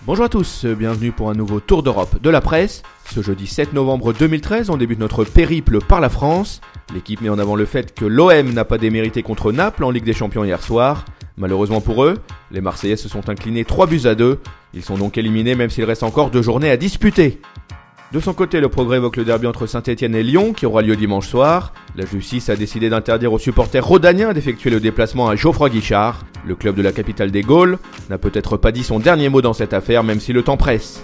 Bonjour à tous, bienvenue pour un nouveau tour d'Europe de la presse. Ce jeudi 7 novembre 2013, on débute notre périple par la France. L'équipe met en avant le fait que l'OM n'a pas démérité contre Naples en Ligue des Champions hier soir. Malheureusement pour eux, les Marseillais se sont inclinés 3-2. Ils sont donc éliminés même s'il reste encore 2 journées à disputer. De son côté, le Progrès évoque le derby entre Saint-Etienne et Lyon qui aura lieu dimanche soir. La justice a décidé d'interdire aux supporters rhodaniens d'effectuer le déplacement à Geoffroy Guichard. Le club de la capitale des Gaules n'a peut-être pas dit son dernier mot dans cette affaire même si le temps presse.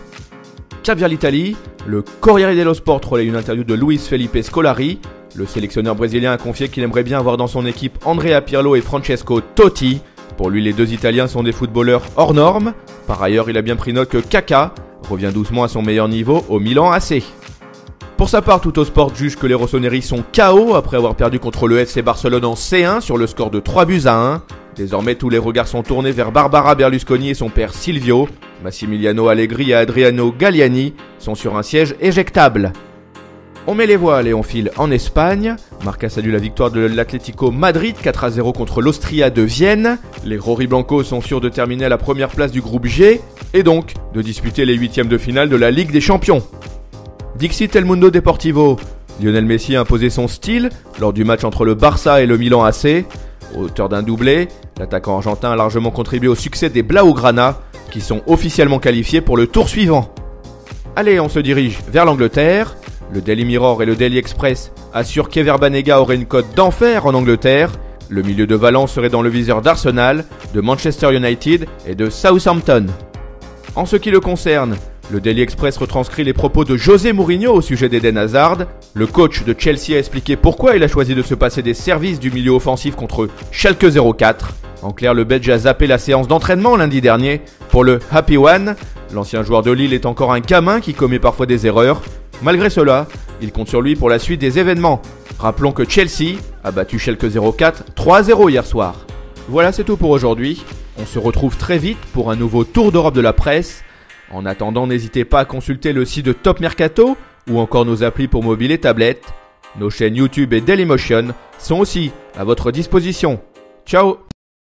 Cap vers l'Italie, le Corriere dello Sport relaie une interview de Luis Felipe Scolari. Le sélectionneur brésilien a confié qu'il aimerait bien avoir dans son équipe Andrea Pirlo et Francesco Totti. Pour lui, les deux Italiens sont des footballeurs hors normes. Par ailleurs, il a bien pris note que Kaka revient doucement à son meilleur niveau au Milan AC. Pour sa part, Tuttosport juge que les rossoneri sont KO après avoir perdu contre le FC Barcelone en C1 sur le score de 3-1. Désormais, tous les regards sont tournés vers Barbara Berlusconi et son père Silvio. Massimiliano Allegri et Adriano Galliani sont sur un siège éjectable. On met les voiles et on file en Espagne. Marca salue la victoire de l'Atlético Madrid 4-0 contre l'Austria de Vienne. Les Roriblancos sont sûrs de terminer à la première place du groupe G et donc de disputer les huitièmes de finale de la Ligue des Champions. Dixit El Mundo Deportivo. Lionel Messi a imposé son style lors du match entre le Barça et le Milan AC. Auteur d'un doublé, l'attaquant argentin a largement contribué au succès des Blaugrana qui sont officiellement qualifiés pour le tour suivant. Allez, on se dirige vers l'Angleterre. Le Daily Mirror et le Daily Express assurent qu'Ever Banega aurait une cote d'enfer en Angleterre. Le milieu de Valence serait dans le viseur d'Arsenal, de Manchester United et de Southampton. En ce qui le concerne, le Daily Express retranscrit les propos de José Mourinho au sujet d'Eden Hazard. Le coach de Chelsea a expliqué pourquoi il a choisi de se passer des services du milieu offensif contre Schalke 04. En clair, le Belge a zappé la séance d'entraînement lundi dernier pour le Happy One. L'ancien joueur de Lille est encore un gamin qui commet parfois des erreurs. Malgré cela, il compte sur lui pour la suite des événements. Rappelons que Chelsea a battu Schalke 04 3-0 hier soir. Voilà, c'est tout pour aujourd'hui. On se retrouve très vite pour un nouveau tour d'Europe de la presse. En attendant, n'hésitez pas à consulter le site de Top Mercato ou encore nos applis pour mobile et tablette. Nos chaînes YouTube et Dailymotion sont aussi à votre disposition. Ciao!